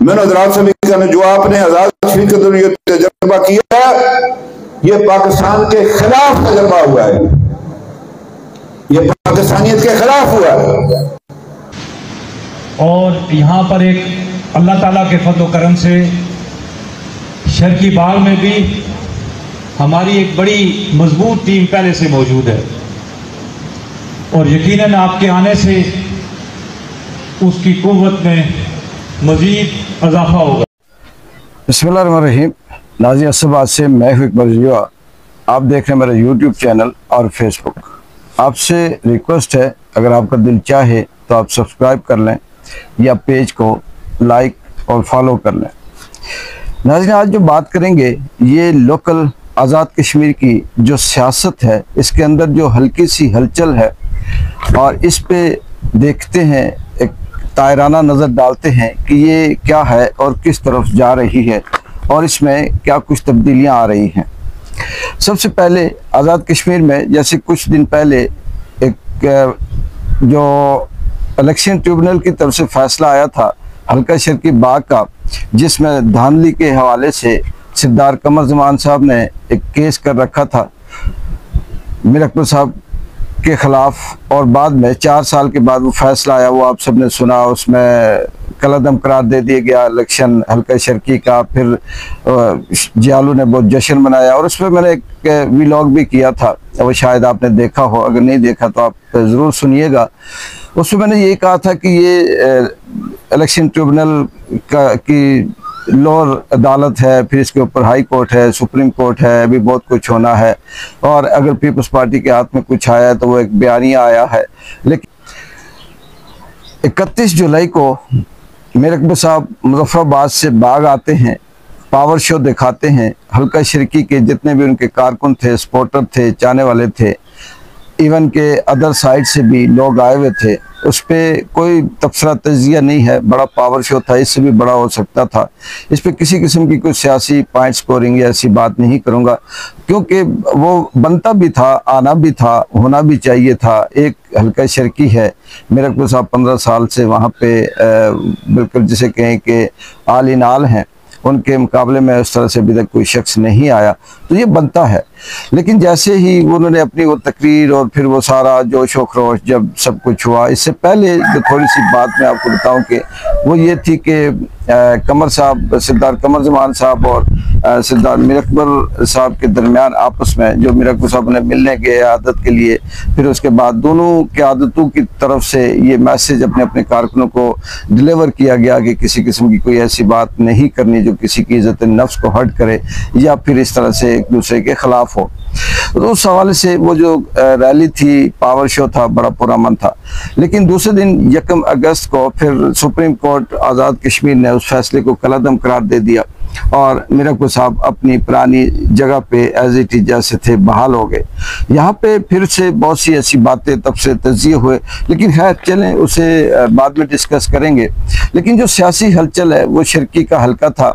मैंने हजरात से भी कहना, जो आपने आजाद कश्मीर के दौरान तजर्बा किया ये पाकिस्तान के खिलाफ तजर्बा हुआ है, ये पाकिस्तानियत के खिलाफ हुआ है। और यहाँ पर एक अल्लाह ताला के फज़्ल व करम से शर्की बाग में भी हमारी एक बड़ी मजबूत टीम पहले से मौजूद है और यकीनन आपके आने से उसकी कुव्वत में मज़ीद इजाफा होगा। बिस्मिल्लाहिर्रहमानिर्रहीम। नाज़रीन असबाद से मैं हूं इकबाल जुआ। आप देख रहे हैं मेरा यूट्यूब चैनल और फेसबुक। आपसे रिक्वेस्ट है, अगर आपका दिल चाहे तो आप सब्सक्राइब कर लें या पेज को लाइक और फॉलो कर लें। नाज़रीन, आज जो बात करेंगे ये लोकल आज़ाद कश्मीर की जो सियासत है, इसके अंदर जो हल्की सी हलचल है और इस पे देखते हैं, एक तायराना नज़र डालते हैं कि ये क्या है और किस तरफ जा रही है और इसमें क्या कुछ तब्दीलियां आ रही हैं। सबसे पहले आज़ाद कश्मीर में जैसे कुछ दिन पहले एक जो इलेक्शन ट्रिब्यूनल की तरफ से फैसला आया था हल्का शर्की बाग का, जिसमें धांधली के हवाले से सरदार कमर ज़मान साहब ने एक केस कर रखा था मीर अकबर साहब के ख़िलाफ़, और बाद में 4 साल के बाद वो फैसला आया, वो आप सब ने सुना। उसमें कलअदम करार दे दिया गया इलेक्शन हल्का शर्की का। फिर जियालू ने बहुत जश्न मनाया और उसमें मैंने एक व्लॉग भी किया था, वो शायद आपने देखा हो, अगर नहीं देखा तो आप ज़रूर सुनिएगा। उसमें मैंने ये कहा था कि ये इलेक्शन ट्रिब्यूनल की लोअर अदालत है, फिर इसके ऊपर हाई कोर्ट है, सुप्रीम कोर्ट है, अभी बहुत कुछ होना है और अगर पीपल्स पार्टी के हाथ में कुछ आया है तो वो एक बयानिया आया है। लेकिन 31 जुलाई को मीर अकबर साहब मुजफ्फराबाद से बाग आते हैं, पावर शो दिखाते हैं। हल्का शर्की के जितने भी उनके कारकुन थे, सपोर्टर थे, चाहने वाले थे, इवन के अदर साइड से भी लोग आए हुए थे। उस पर कोई तबसरा तजिया नहीं है, बड़ा पावर शो था, इससे भी बड़ा हो सकता था। इस पर किसी किस्म की कोई सियासी पॉइंट स्कोरिंग या ऐसी बात नहीं करूँगा, क्योंकि वो बनता भी था, आना भी था, होना भी चाहिए था। एक हल्का शर्की है, मीर अकबर साहब 15 साल से वहाँ पे बिल्कुल जिसे कहें कि आल इन आल हैं, उनके मुकाबले में उस तरह से अभी तक कोई शख्स नहीं आया, तो ये बनता है। लेकिन जैसे ही उन्होंने अपनी वो तकरीर और फिर वो सारा जोश व खरोश जब सब कुछ हुआ, इससे पहले जो थोड़ी सी बात मैं आपको बताऊं कि वो ये थी कि कमर साहब, सरदार कमर ज़मान साहब और सरदार मीर अकबर साहब के दरमियान आपस में जो मीर अकबर साहब ने मिलने गए आदत के लिए, फिर उसके बाद दोनों के आदतों की तरफ से ये मैसेज अपने अपने कारकुनों को डिलीवर किया गया कि किसी किस्म की कोई ऐसी बात नहीं करनी जो किसी की इज्जत नफ्स को हर्ट करे या फिर इस तरह से एक दूसरे के खिलाफ हो। तो उस हवाले से वो जो रैली थी, पावर शो था, बड़ा पुरअमन था। लेकिन दूसरे दिन 1 अगस्त को फिर सुप्रीम कोर्ट आज़ाद कश्मीर ने उस फैसले को कलअदम करार दे दिया और मीर अकबर साहब अपनी पुरानी जगह पे एज इट इज जैसे थे बहाल हो गए। यहाँ पे फिर से बहुत सी ऐसी बातें तब से तजिए हुए, लेकिन खैर चलें उसे बाद में डिस्कस करेंगे। लेकिन जो सियासी हलचल है वो शर्की का हल्का था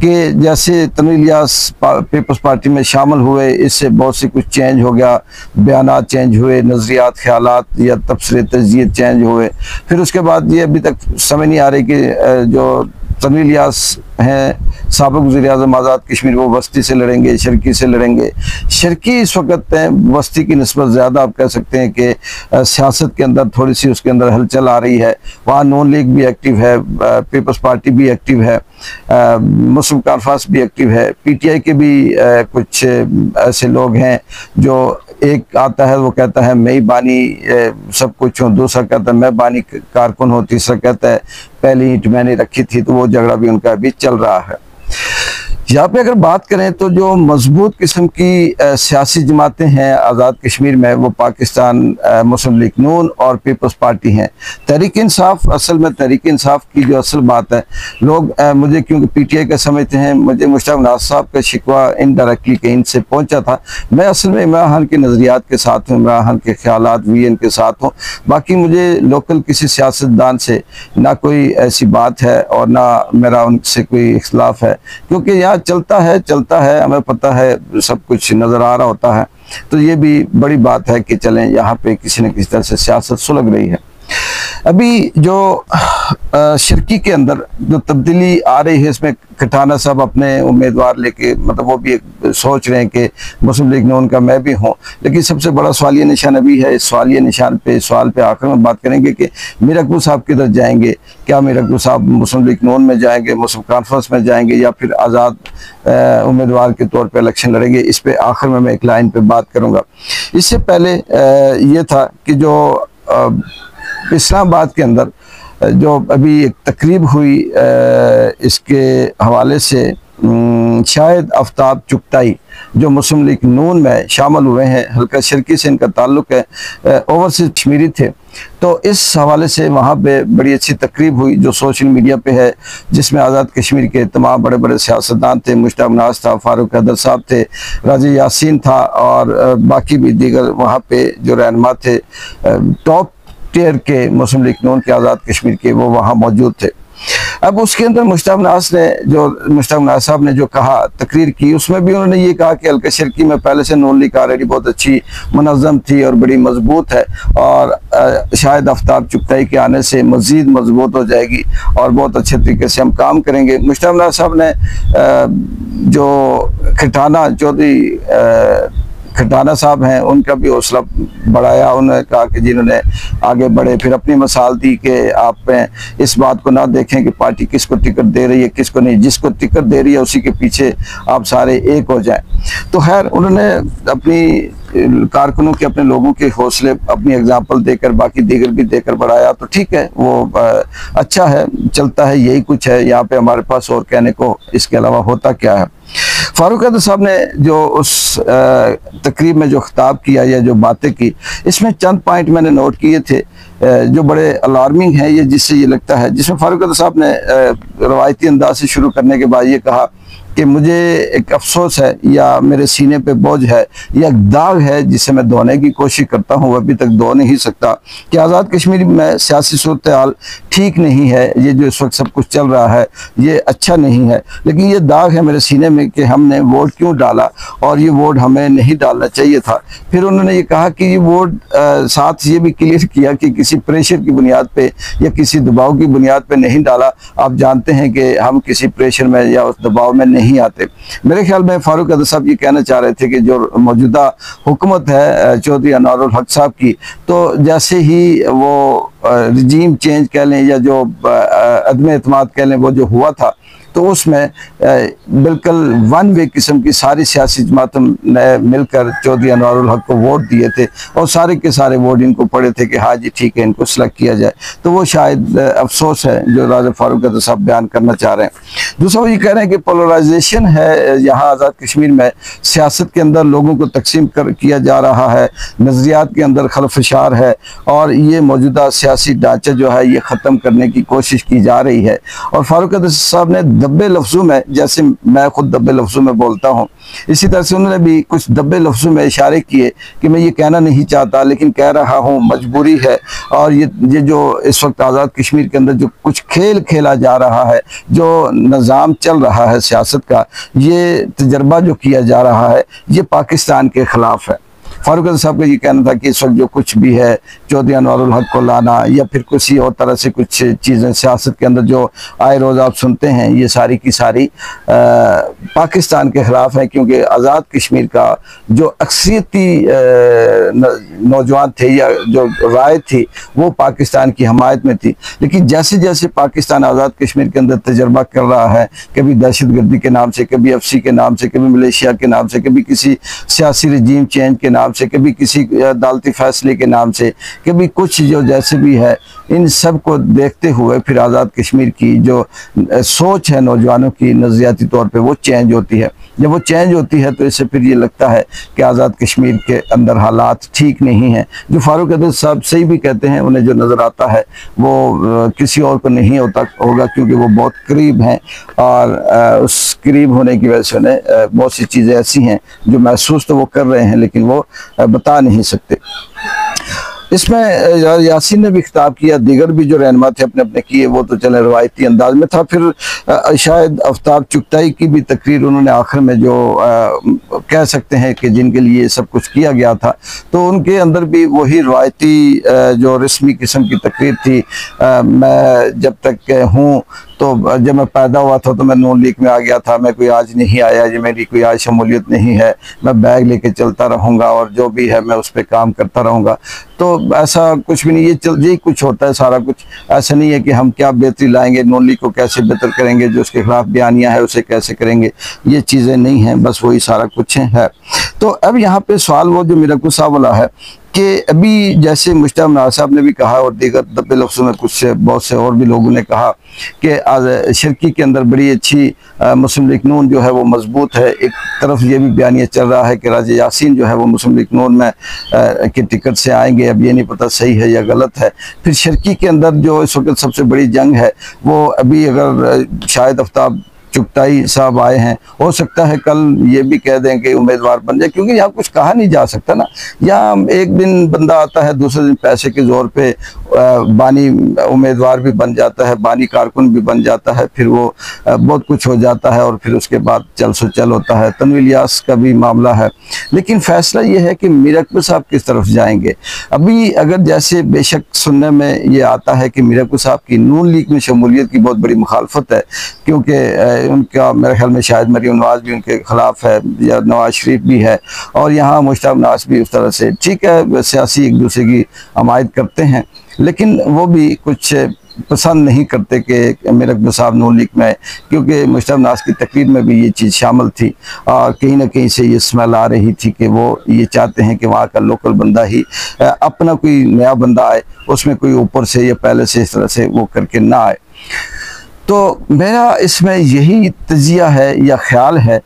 कि जैसे तनवीर इलियास पीपल्स पार्टी में शामिल हुए, इससे बहुत सी कुछ चेंज हो गया, बयानात चेंज हुए, नज़रियात, ख्यालात या तबसरे तजिए चेंज हुए। फिर उसके बाद ये अभी तक समझ नहीं आ रही कि जो तनवीर इलियास हैं साबिक़ वज़ीर-ए-आज़म आज़ाद कश्मीर, वो वस्ती से लड़ेंगे, शर्की से लड़ेंगे। शर्की इस वक्त वस्ती की निस्बत ज़्यादा आप कह सकते हैं कि सियासत के अंदर थोड़ी सी उसके अंदर हलचल आ रही है। वहाँ नून लीग भी एक्टिव है, पीपल्स पार्टी भी एक्टिव है, मुस्लिम कॉन्फ्रेंस भी एक्टिव है, PTI के भी कुछ ऐसे लोग हैं जो एक आता है वो कहता है मैं ही बानी सब कुछ हूँ, दूसरा कहता है मैं बानी कारकुन हूँ, तीसरा कहता है पहली ईंट मैंने रखी थी। तो वो झगड़ा भी उनका अभी चल रहा है। यहाँ पे अगर बात करें तो जो मजबूत किस्म की सियासी जमातें हैं आज़ाद कश्मीर में, वो पाकिस्तान मुस्लिम लीग नून और पीपल्स पार्टी हैं। तहरीक इंसाफ, असल में तहरीक इंसाफ की जो असल बात है, लोग मुझे क्योंकि PTI का समझते हैं, मुझे मुश्ताक नवाज़ साहब का शिकवा इनडायरेक्टली कहीं से पहुँचा था। मैं असल में इमरान खान के नज़रियात के साथ हूँ, इमरान खान के ख्यालात VN के साथ हूँ। बाकी मुझे लोकल किसी सियासतदान से ना कोई ऐसी बात है और ना मेरा उनसे कोई इख्तिलाफ है, क्योंकि यहाँ चलता है, हमें पता है, सब कुछ नज़र आ रहा होता है। तो ये भी बड़ी बात है कि चलें यहाँ पे किसी न किसी तरह से सियासत सुलग रही है। अभी जो शिरकी के अंदर जो तब्दीली आ रही है, इसमें खटाना साहब अपने उम्मीदवार लेके मतलब वो भी एक सोच रहे हैं कि मुस्लिम लीग नून का मैं भी हूँ, लेकिन सबसे बड़ा सवालिया निशान अभी है। इस सवालिया निशान पे सवाल पे आखिर में बात करेंगे कि मीर अकबर साहब किधर जाएंगे। क्या मीर अकबर साहब मुस्लिम लीग नून में जाएंगे, मुस्लिम कॉन्फ्रेंस में जाएंगे, या फिर आज़ाद उम्मीदवार के तौर पर इलेक्शन लड़ेंगे। इस पर आखिर में मैं एक लाइन पर बात करूँगा। इससे पहले ये था कि जो इस्लामाबाद के अंदर जो अभी एक तकरीब हुई, इसके हवाले से शाहिद आफ्ताब चुगताई जो मुस्लिम लीग नून में शामिल हुए हैं, हल्का शिरकी से इनका ताल्लुक है, ओवरसीज कश्मीरी थे, तो इस हवाले से वहाँ पे बड़ी अच्छी तकरीब हुई जो सोशल मीडिया पे है, जिसमें आज़ाद कश्मीर के तमाम बड़े बड़े सियासतदान थे। मुश्ताक नाज था, फारूक हैदर साहब थे, राजी यासीन था और बाकी भी दीगर वहाँ पे जो रहनुमा थे टॉप टियर के मुस्लिम लीग नून के आज़ाद कश्मीर के, वो वहाँ मौजूद थे। अब उसके अंदर मुश्ताक नाज साहब ने जो कहा, तकरीर की, उसमें भी उन्होंने ये कहा कि हल्का शिरकी में पहले से नून लीग ऑलरेडी बहुत अच्छी मुनज़्ज़म थी और बड़ी मजबूत है, और शाहिद आफ्ताब चुगताई के आने से मज़ीद मजबूत हो जाएगी और बहुत अच्छे तरीके से हम काम करेंगे। मुश्ताक नाज साहब ने जो खटाना चौधरी खटाना साहब हैं, उनका भी हौसला बढ़ाया। उन्होंने कहा कि जिन्होंने आगे बढ़े, फिर अपनी मिसाल दी कि आप इस बात को ना देखें कि पार्टी किसको टिकट दे रही है किसको नहीं, जिसको टिकट दे रही है उसी के पीछे आप सारे एक हो जाएं। तो खैर उन्होंने अपनी कारकुनों के, अपने लोगों के हौसले अपनी एग्जाम्पल देकर, बाकी दीगर भी देकर बढ़ाया, तो ठीक है, वो अच्छा है, चलता है, यही कुछ है यहाँ पे हमारे पास, और कहने को इसके अलावा होता क्या है। फारूक हैदर साहब ने जो उस तकरीब में जो खिताब किया या जो बातें की, इसमें चंद पॉइंट मैंने नोट किए थे जो बड़े अलार्मिंग हैं, ये जिससे ये लगता है, जिसमें फारूक हैदर साहब ने रवायती अंदाज से शुरू करने के बाद ये कहा कि मुझे एक अफसोस है या मेरे सीने पे बोझ है या एक दाग है जिसे मैं धोने की कोशिश करता हूँ, अभी तक धो नहीं सकता, कि आज़ाद कश्मीर में सियासी सूरत हाल ठीक नहीं है। ये जो इस वक्त सब कुछ चल रहा है ये अच्छा नहीं है, लेकिन ये दाग है मेरे सीने में कि हमने वोट क्यों डाला और ये वोट हमें नहीं डालना चाहिए था। फिर उन्होंने ये कहा कि ये वोट साथ ये भी क्लियर किया कि किसी प्रेशर की बुनियाद पे या किसी दबाव की बुनियाद पे नहीं डाला। आप जानते हैं कि हम किसी प्रेशर में या उस दबाव में नहीं आते। मेरे ख्याल में फारूक हैदर साहब ये कहना चाह रहे थे कि जो मौजूदा हुकूमत है चौधरी अनवारुल हक साहब की, तो जैसे ही वो रिजीम चेंज कह लें या जो अदम एतमाद कह लें वो जो हुआ था, तो उसमें बिल्कुल वन वे किस्म की सारी सियासी जमातों ने मिलकर चौधरी अनवारुल हक को वोट दिए थे और सारे के सारे वोट इनको पड़े थे कि हाँ जी ठीक है, इनको सेलेक्ट किया जाए। तो वो शायद अफसोस है जो राजा फारूक हैदर साहब बयान करना चाह रहे हैं। दूसरा वो ये कह रहे हैं कि पोलराइजेशन है यहाँ आज़ाद कश्मीर में, सियासत के अंदर लोगों को तकसीम किया जा रहा है, नज़रियात के अंदर खलफशार है और ये मौजूदा सियासी ढांचा जो है ये ख़त्म करने की कोशिश की जा रही है। और फारूक हैदर साहब ने दब्बे लफ्ज़ों में, जैसे मैं खुद दब्बे लफ्ज़ों में बोलता हूँ, इसी तरह से उन्होंने भी कुछ दब्बे लफ्ज़ों में इशारे किए कि मैं ये कहना नहीं चाहता लेकिन कह रहा हूँ, मजबूरी है। और ये जो इस वक्त आज़ाद कश्मीर के अंदर जो कुछ खेल खेला जा रहा है, जो निज़ाम चल रहा है सियासत का, ये तजर्बा जो किया जा रहा है, ये पाकिस्तान के ख़िलाफ़ है। फारूक हैदर साहब का ये कहना था कि इस वक्त जो कुछ भी है चौधरी अनवारुल हक को लाना या फिर किसी और तरह से कुछ चीज़ें सियासत के अंदर जो आए रोज़ आप सुनते हैं, ये सारी की सारी पाकिस्तान के ख़िलाफ़ है, क्योंकि आज़ाद कश्मीर का जो अक्सरियती नौजवान थे या जो राय थी वो पाकिस्तान की हमायत में थी। लेकिन जैसे जैसे पाकिस्तान आज़ाद कश्मीर के अंदर तजर्बा कर रहा है, कभी दहशतगर्दी के नाम से, कभी एफसी के नाम से, कभी मलेशिया के नाम से, कभी किसी सियासी रजीम चेंज के नाम से, कभी किसी अदालती फैसले के नाम से, कभी कुछ जो जैसे भी है, इन सब को देखते हुए फिर आज़ाद कश्मीर की जो सोच है नौजवानों की नज़रियाती तौर पे वो चेंज होती है। जब वो चेंज होती है तो इससे फिर ये लगता है कि आज़ाद कश्मीर के अंदर हालात ठीक नहीं हैं। जो फारूक हैदर साहब सही भी कहते हैं, उन्हें जो नज़र आता है वो किसी और को नहीं होगा, क्योंकि वो बहुत करीब हैं और उस करीब होने की वजह से उन्हें बहुत सी चीज़ें ऐसी हैं जो महसूस तो वो कर रहे हैं लेकिन वो बता नहीं सकते। इसमें यासीन ने भी खिताब किया, दीगर भी जो रहनुमा थे अपने अपने किए, वो तो चले रवायती अंदाज में था। फिर शायद आफ्ताब चुगताई की भी तकरीर उन्होंने आखिर में जो कह सकते हैं कि जिनके लिए सब कुछ किया गया था, तो उनके अंदर भी वही रवायती जो रस्मी किस्म की तकरीर थी। मैं जब तक हूँ, तो जब मैं पैदा हुआ था तो मैं नून लीग में आ गया था, मैं कोई आज नहीं आया, ये मेरी कोई आज शमूलियत नहीं है, मैं बैग लेके चलता रहूँगा और जो भी है मैं उस पर काम करता रहूँगा। तो ऐसा कुछ भी नहीं, यही कुछ होता है सारा कुछ। ऐसा नहीं है कि हम क्या बेहतरी लाएंगे, नून लीग को कैसे बेहतर करेंगे, जो उसके खिलाफ बयानियाँ है उसे कैसे करेंगे, ये चीज़ें नहीं हैं, बस वही सारा कुछ है। तो अब यहाँ पे सवाल वो जो मीरकुल साहब वाला है कि अभी जैसे मुश्ताक नवाज साहब ने भी कहा और दीगर दबे लफ्ज़ों में कुछ बहुत से और भी लोगों ने कहा कि आज शिरकी के अंदर बड़ी अच्छी मुस्लिम लीग नून जो है वो मजबूत है। एक तरफ ये भी बयानिया चल रहा है कि राजा यासीन जो है वो मुस्लिम लीग नून में के टिकट से आएंगे। अब ये नहीं पता सही है या गलत है। फिर शिरकी के अंदर जो इस वक्त सबसे बड़ी जंग है वो अभी, अगर शायद आफ्ताब चुगताई साहब आए हैं, हो सकता है कल ये भी कह दें कि उम्मीदवार बन जाए, क्योंकि यहाँ कुछ कहा नहीं जा सकता ना। यहाँ एक दिन बंदा आता है, दूसरे दिन पैसे के जोर पे बानी उम्मीदवार भी बन जाता है, बानी कारकुन भी बन जाता है, फिर वो बहुत कुछ हो जाता है और फिर उसके बाद चल सो चल होता है। तनवीर इलियास का भी मामला है, लेकिन फैसला ये है कि मीर अकबर साहब किस तरफ जाएंगे। अभी अगर जैसे बेशक सुनने में ये आता है कि मीर अकबर साहब की नून लीग में शमूलियत की बहुत बड़ी मुखालफत है, क्योंकि उनका मेरे ख्याल में शायद मरीम नवाज भी उनके खिलाफ है या नवाज शरीफ भी है, और यहाँ मुश्ताक नवाज भी उस तरह से, ठीक है सियासी एक दूसरे की हमायत करते हैं, लेकिन वो भी कुछ पसंद नहीं करते कि मीर अकबर साहब नून लीग में, क्योंकि मुश्ताक नवाज की तकरीर में भी ये चीज़ शामिल थी और कहीं ना कहीं से ये स्मेल आ रही थी कि वो ये चाहते हैं कि वहाँ का लोकल बंदा ही अपना कोई नया बंदा आए, उसमें कोई ऊपर से या पहले से इस तरह से वो करके ना आए। तो मेरा इसमें यही तजिया है या ख्याल है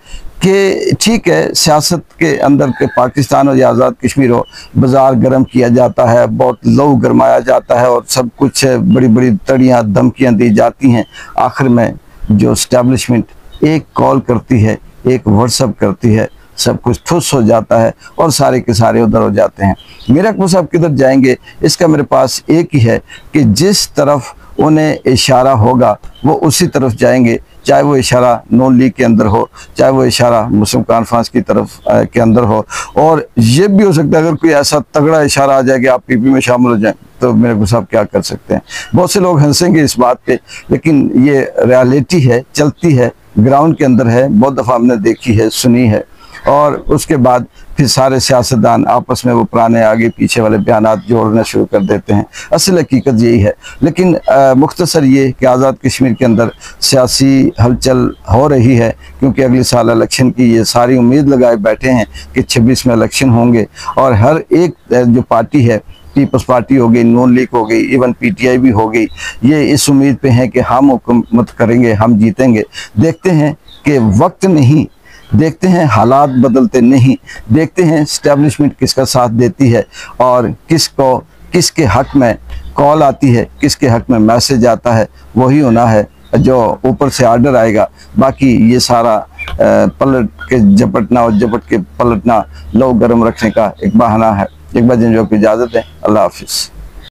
कि ठीक है, सियासत के अंदर के पाकिस्तान और या आज़ाद कश्मीर हो, बाज़ार गर्म किया जाता है, बहुत लहू गरमाया जाता है और सब कुछ बड़ी बड़ी तड़ियाँ धमकियाँ दी जाती हैं। आखिर में जो इस्टेब्लिशमेंट एक कॉल करती है, एक व्हाट्सअप करती है, सब कुछ ठुस हो जाता है और सारे के सारे उधर हो जाते हैं। मीर अकबर साहब किधर जाएंगे, इसका मेरे पास एक ही है कि जिस तरफ उन्हें इशारा होगा वो उसी तरफ जाएंगे, चाहे वो इशारा नून लीग के अंदर हो, चाहे वो इशारा मुस्लिम कॉन्फ्रेंस की तरफ के अंदर हो। और ये भी हो सकता है अगर कोई ऐसा तगड़ा इशारा आ जाए कि आप पीपी में शामिल हो जाएं, तो मेरे को साहब क्या कर सकते हैं। बहुत से लोग हंसेंगे इस बात पे, लेकिन ये रियलिटी है, चलती है, ग्राउंड के अंदर है, बहुत दफ़ा हमने देखी है, सुनी है। और उसके बाद फिर सारे सियासतदान आपस में वो पुराने आगे पीछे वाले बयानात जोड़ना शुरू कर देते हैं। असल हकीकत यही है। लेकिन मुख्तसर ये कि आज़ाद कश्मीर के अंदर सियासी हलचल हो रही है, क्योंकि अगले साल इलेक्शन की ये सारी उम्मीद लगाए बैठे हैं कि 26 में इलेक्शन होंगे और हर एक जो पार्टी है, पीपल्स पार्टी हो गई, नून लीग हो गई, इवन पीटीआई भी हो गई, ये इस उम्मीद पे हैं कि हम हुकूमत करेंगे, हम जीतेंगे। देखते हैं कि वक्त नहीं, देखते हैं हालात बदलते नहीं, देखते हैं इस्टेब्लिशमेंट किसका साथ देती है और किसको किसके हक में कॉल आती है, किसके हक में मैसेज आता है। वही होना है जो ऊपर से ऑर्डर आएगा। बाकी ये सारा पलट के झपटना और झपट के पलटना लोग गर्म रखने का एक बहाना है। एक बार जिन की इजाज़त है, अल्लाह हाफिज़।